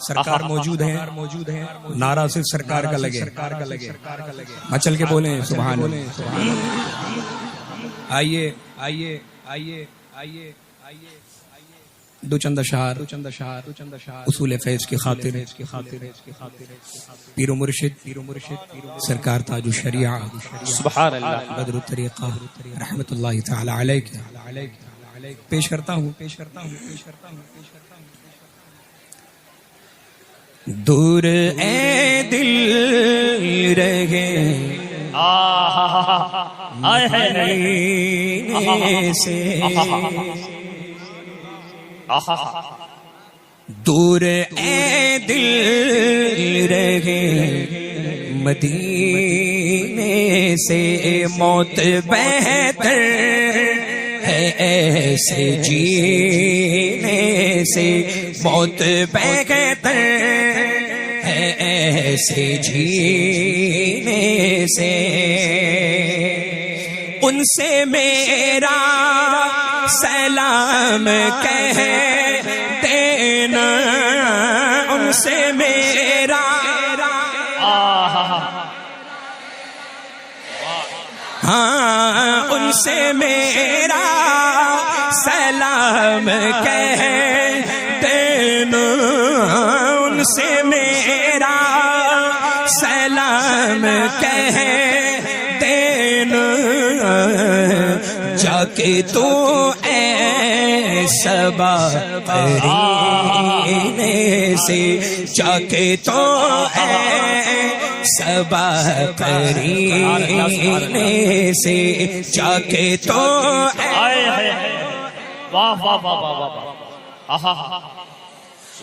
سرکار موجود ہیں، نعرہ صرف سرکار کا لگے، مچل کے بولیں سبحان اللہ۔ آئیے آئیے آئیے آئیے آئیے دو چند اشعار اصول فیض کی خاطر پیر و مرشد سرکار تاج الشریعہ سبحان اللہ بدر الطریقہ رحمت اللہ تعالی علیہ پیش کرتا ہوں۔ دور اے دل رہے سے، دور اے دل رہے مدینے سے، موت بہتر ہے ایسے جینے سے، موت بہتر ہے ایسے جینے سے، ان سے میرا سلام کہہ دینا، ان سے میرا ہاں ان سے میرا سلام کہہ دینا، ان سے میرا سلام کہہ دینا، جا کے تو اے صبا قرینے سے، جا کے تو اے صبا قرینے سے، جا کے تو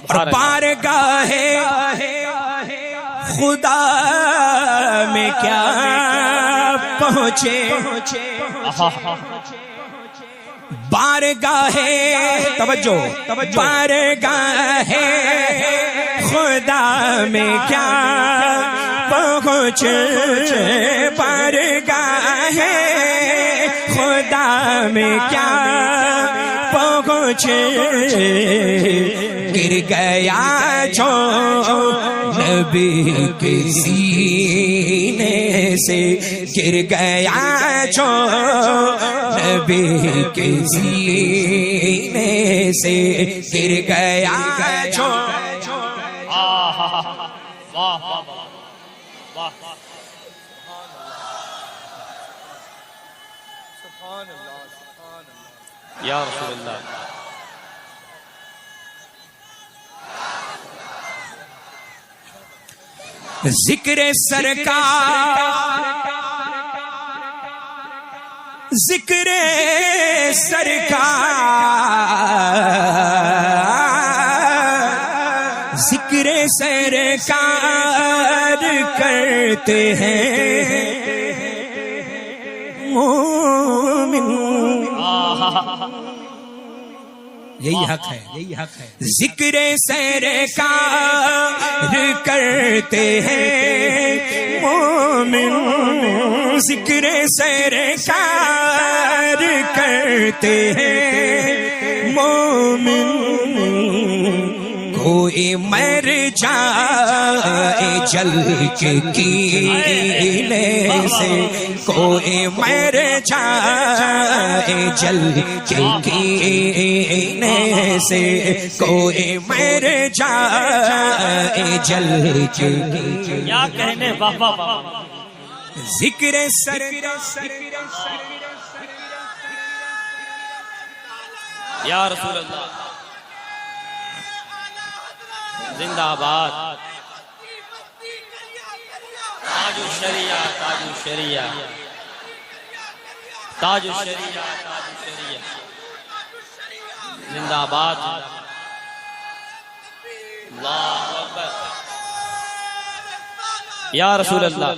اور بارگاہ خدا میں کیا پہنچے، بارگاہ توجہ بارگاہ خدا میں کیا پہنچے، بارگاہ خدا میں کیا پہنچے، گر گیا جو نبی کے سینے سے، گر گیا جو نبی کے سینے سے، گر گیا جو یا رسول اللہ۔ ذکر سرکار، ذکر سرکار، ذکر سرکار کرتے ہیں مومن، یہی حق ہے، ذکر سرکار کرتے ہیں مومن، ذکر سرکار کرتے ہیں مومن، کوئی مر جائے جل کے کینے سے، کوئی مر جائے جل کے کینے سے، کوئی مر جائے جل کے کیا کہنے بابا، ذکر سرکار یا رسول اللہ زندہ آباد، تاج الشریعہ تاج الشریعہ تاج الشریعہ تاج الشریعہ زندہ آباد، اللہ اکبر یا رسول اللہ۔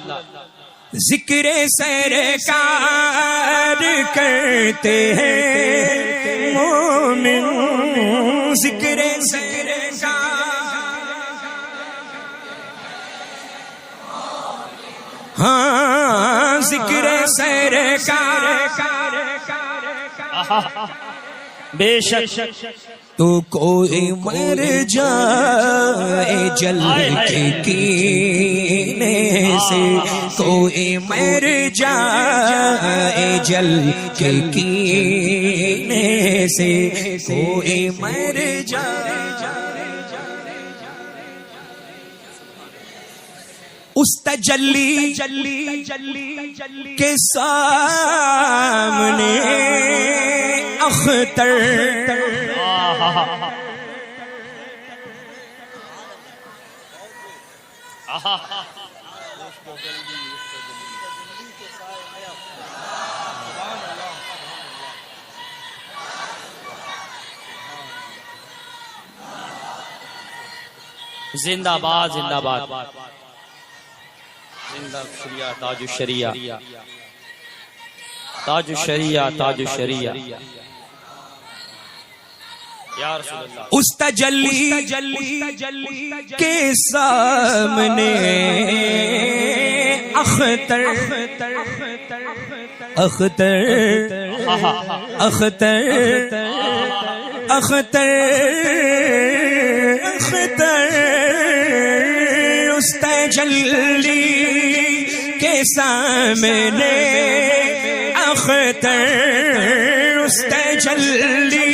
ذکر سرکار کرتے ہیں مومن، ذکر ہاں ذکر سرکار بے شک تو کوئی مر جائے جل کے کینے سے، کوئی مر جائے جل کے کینے سے، کوئی مر جائے اس تجلی کے سامنے اختر زندہ باد زندہ باد زندہ شریعہ تاج الشریعہ تاج الشریعہ تاج الشریعہ یا رسول اللہ اس تجلی کے سامنے اختر اختر اختر اختر اختر اس تجلی کے سامنے اختر اس تجلی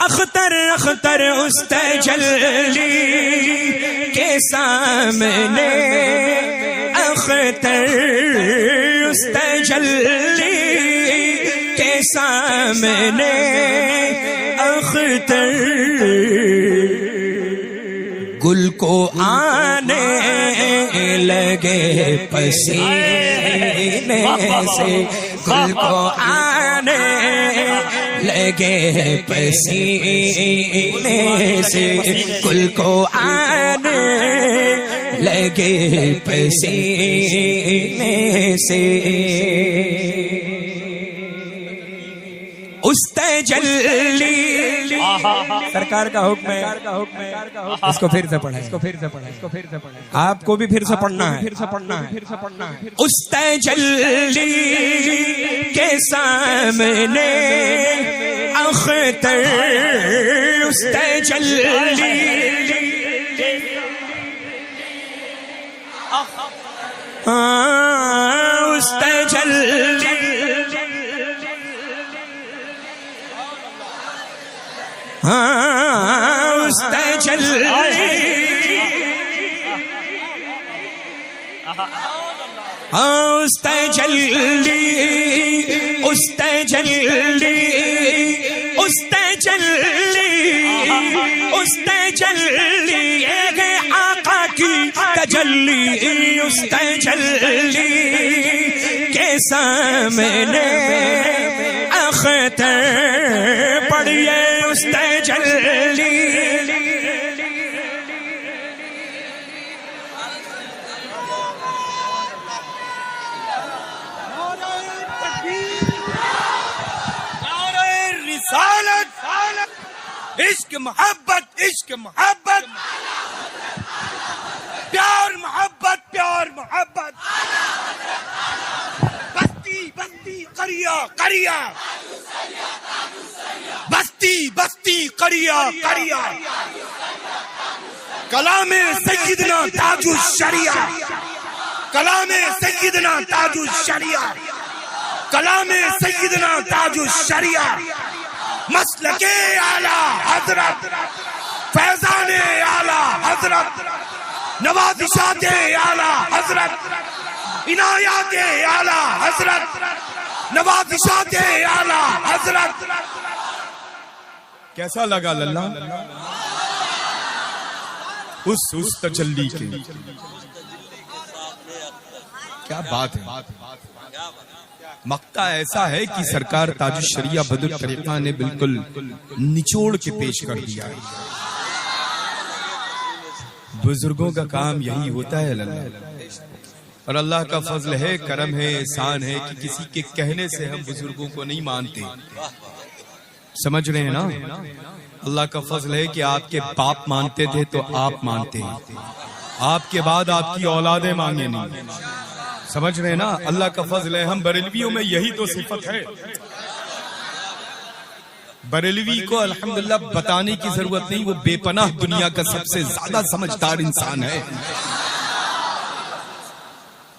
اختر اختر اس تجلی کے سامنے اختر اس تجلی کے سامنے اختر گل کو آنے لگے پسینے سے، گل کو آنے لگے پسینے سے، گل کو آنے لگے پسینے سے، اس تجلی سرکار کا حکم ہے، اس کو پھر سے پڑھیں، اس کو پھر سے پڑھیں، اس کو پھر سے پڑھیں، آپ کو بھی پھر سے پڑھنا ہے، پھر سے پڑھنا ہے، پھر سے پڑھنا ہے۔ اس تجلی کے سامنے اختر اس تجلی اس تجلی اس تجلی اس تجلی اس تجلی اس تجلی اس تجلی آقا کی تجلی اس تجلی کے سامنے اختر پڑھیے اس تجلی عشق محبت عشق محبت پیار محبت پیار محبت بستی بستی قریہ قریہ بستی بستی قریہ قریہ کلام سیدنا تاج الشریعہ کلام سیدنا تاج الشریعہ کلام سیدنا تاج الشریعہ مسلک اعلیٰ حضرت فیضان اعلیٰ حضرت نوازشات اعلیٰ حضرت عنایات اعلیٰ حضرت نوازشات اعلیٰ حضرت۔ کیسا لگا للہ اس تجلی کے؟ کیا بات ہے، مقطع ایسا ہے کہ سرکار تاج الشریعہ بدر طریقہ نے بالکل نچوڑ کے پیش کر دیا ہے۔ بزرگوں کا کام یہی ہوتا ہے للہ، اور اللہ کا فضل ہے، کرم ہے، احسان ہے کہ کسی کے کہنے سے ہم بزرگوں کو نہیں مانتے۔ سمجھ رہے ہیں نا؟ اللہ کا فضل ہے کہ آپ کے باپ مانتے تھے تو آپ مانتے ہیں، آپ کے بعد آپ کی اولادیں مانگے نہیں۔ سمجھ رہے ہیں نا؟ اللہ کا فضل ہے، ہم بریلویوں میں یہی تو صفت ہے. بریلوی کو الحمدللہ بتانے کی ضرورت نہیں، وہ بے پناہ دنیا کا سب سے زیادہ سمجھدار انسان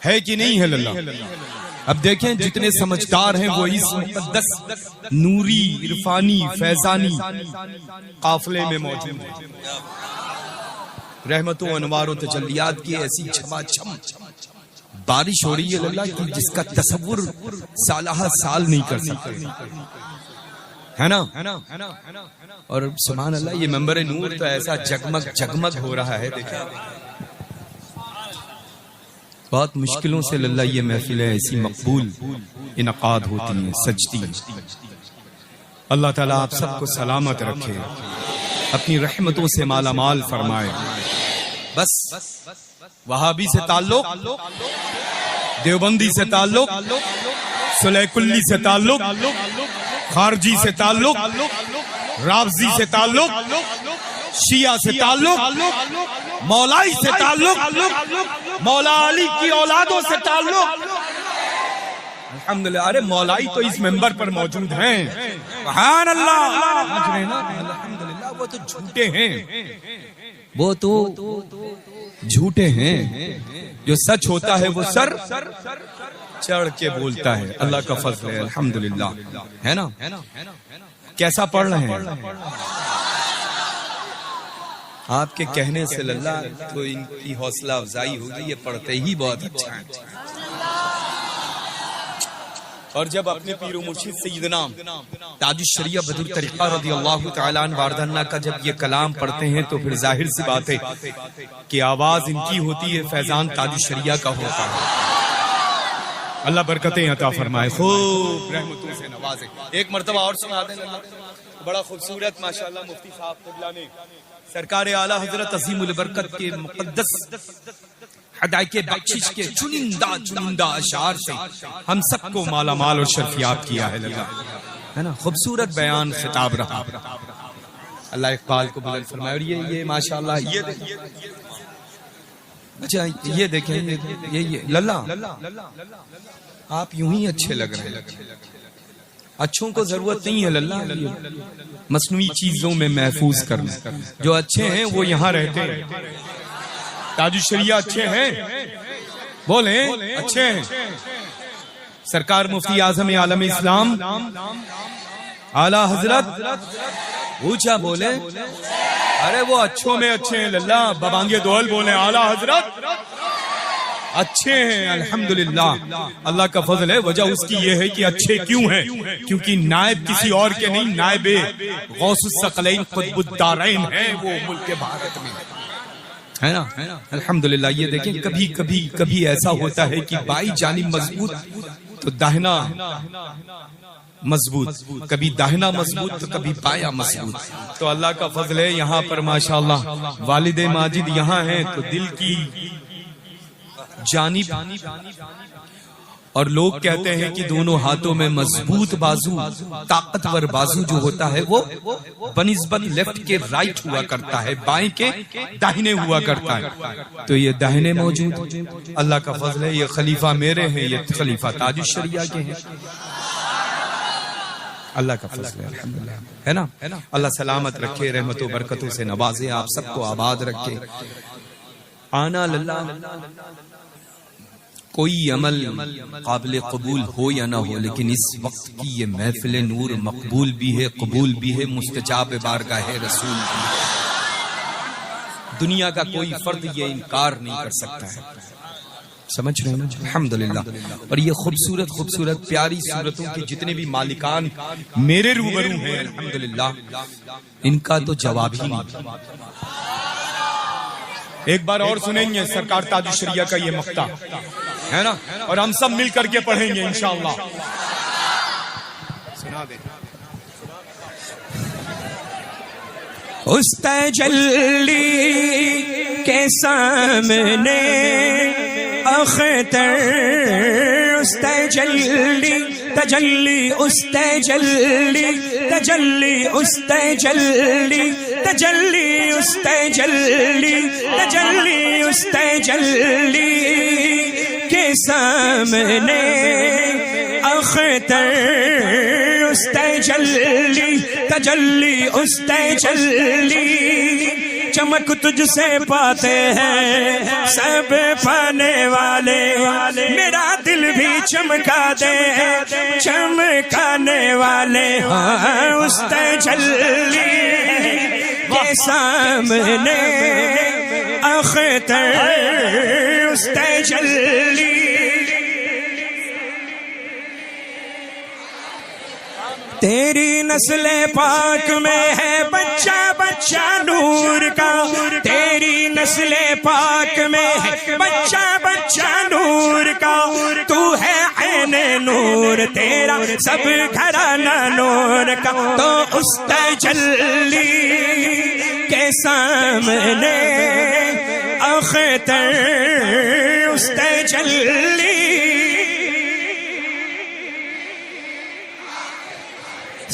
ہے کہ نہیں ہے اللہ؟ اب دیکھیں جتنے سمجھدار ہیں وہ اس مقدس نوری عرفانی فیضانی قافلے میں موجود ہیں. رحمت و انوار و تجلیات کی ایسی چھما چھم بارش ہو رہی ہے اللہ کی جس کا تصور سالہ سال نہیں کر سکتے، ہے نا؟ اور سبحان اللہ یہ منبر نور تو ایسا جگمگ جگمگ ہو رہا ہے. دیکھیں بہت مشکلوں سے اللہ یہ محفلیں ایسی مقبول انعقاد ہوتی ہیں، سجتی ہیں. اللہ تعالیٰ آپ سب کو سلامت رکھے، اپنی رحمتوں سے مالا مال فرمائے. بس وہابی سے تعلق، دیوبندی سے تعلق، صلح کلی سے تعلق، خارجی سے تعلق، رافضی سے تعلق، شیعہ سے تعلق، مولائی سے تعلق، مولا علی کی اولادوں سے تعلق. الحمدللہ. ارے مولائی تو اس ممبر پر موجود ہیں، سبحان اللہ. الحمدللہ. وہ تو جھوٹے ہیں، وہ تو جھوٹے ہیں. جو سچ ہوتا ہے وہ سر چڑھ کے بولتا ہے. اللہ کا فضل ہے الحمدللہ، ہے نا؟ کیسا پڑھ رہے ہیں آپ کے کہنے سے اللہ تو ان کی حوصلہ افزائی ہوگی، یہ پڑھتے ہی بہت اچھا ہے. اور جب اپنے پیر و مرشد سیدنا تاج الشریعہ بدر طریقہ رضی اللہ تعالیٰ عنہ واردانہ کا جب یہ کلام پڑھتے ہیں تو پھر ظاہر سی بات ہے کہ آواز ان کی ہوتی ہے، فیضان تاج الشریعہ کا ہوتا ہے. اللہ برکتیں عطا فرمائے، خوب رحمتوں سے نوازے. ایک مرتبہ اور سنا دیں. بڑا خوبصورت ماشاءاللہ مفتی صاحب قبلہ نے سرکار اعلیٰ حضرت عظیم البرکت کے مقدس ہدایت بخشش کے چنندہ اشعار سے ہم سب کو مالا مال اور شرفیات کیا ہے ہے نا؟ خوبصورت بیان خطاب رہا. اللہ اقبال کو بلند فرمائے. اور یہ ماشاءاللہ اچھا یہ دیکھیں یہ للہ آپ یوں ہی اچھے لگ رہے ہیں. اچھوں کو ضرورت نہیں ہے للہ مصنوعی چیزوں میں محفوظ کرنا. جو اچھے ہیں وہ یہاں رہتے ہیں. تاج الشریعہ اچھے ہیں، بولیں اچھے ہیں. سرکار مفتی اعظم عالم اسلام اعلیٰ حضرت اونچا بولے. ارے وہ اچھوں میں اچھے ہیں للہ. ببانگے دول بولیں اعلیٰ حضرت اچھے ہیں الحمدللہ. اللہ کا فضل ہے. وجہ اس کی یہ ہے کہ اچھے کیوں ہیں؟ کیونکہ نائب کسی اور کے نہیں، نائب غوث الثقلین قطب الدارین ہیں وہ ملک بھارت میں، ہے نا؟ الحمدللہ. یہ دیکھیں کبھی ایسا ہوتا ہے کہ بائی جانب مضبوط تو داہنا مضبوط، کبھی داہنا مضبوط تو کبھی بایاں مضبوط. تو اللہ کا فضل ہے یہاں پر ماشاءاللہ والد ماجد یہاں ہیں تو دل کی جانب. اور لوگ کہتے ہیں کہ دونوں ہاتھوں میں مضبوط بازو، طاقتور بازو جو ہوتا ہے وہ بنسبت لیفٹ کے رائٹ ہوا کرتا ہے، بائیں کے داہنے ہوا کرتا ہے. تو یہ داہنے موجود. اللہ کا فضل ہے یہ خلیفہ میرے ہیں، یہ خلیفہ تاج الشریعہ کے ہیں. اللہ کا فضل ہے الحمدللہ، ہے نا؟ اللہ سلامت رکھے، رحمت و برکتوں سے نوازے، آپ سب کو آباد رکھے. آنا للہ کوئی عمل قابل قبول ہو یا نہ ہو، لیکن اس وقت کی یہ محفل نور مقبول بھی ہے، قبول بھی ہے، مستجاب بارگاہ رسول بھی. دنیا کا کوئی فرد یہ انکار نہیں کر سکتا ہے. سمجھ رہے ہیں الحمدللہ. اور یہ خوبصورت پیاری صورتوں کے جتنے بھی مالکان میرے روبرو ہیں الحمدللہ، ان کا تو جواب ہی نہیں. ایک بار اور سنیں گے سرکار تاج الشریعہ کا یہ مقطع، ہے نا؟ اور ہم سب مل کر کے پڑھیں گے انشاءاللہ. سنا دیں. اس تجلی کے سامنے اختر، اس تجلی اس تجلی اس تجلی اس تجلی اس تجلی کے سامنے اختر اس تجلی تجلی اس تجلی چمک تجھ سے پاتے ہیں سب پانے والے میرا دل بھی چمکا دے چمکانے والے اس تجلی کے سامنے اختر اس تجلی تیری نسل پاک میں ہے بچہ بچہ نور کا تیری نسل پاک میں ہے بچہ بچہ نور کا تو ہے عین نور تیرا سب گھرانہ نور کا تو اس تجلی کے سامنے اختر اس تجلی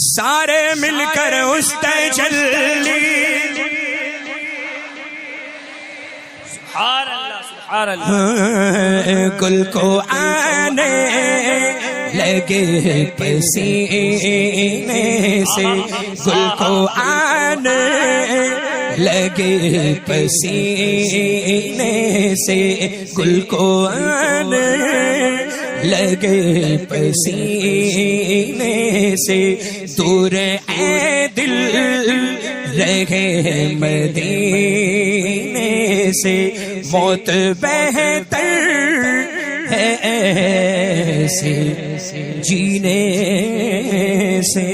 سارے مل کر اس تجلی سبحان اللہ سبحان اللہ گل کو آنے لگے پسینے سے گل کو آنے لگے پسینے سے گل کو آنے لگے پسینے سے دور اے دل رہے مدینے سے موت بہتر ہے ایسے جینے سے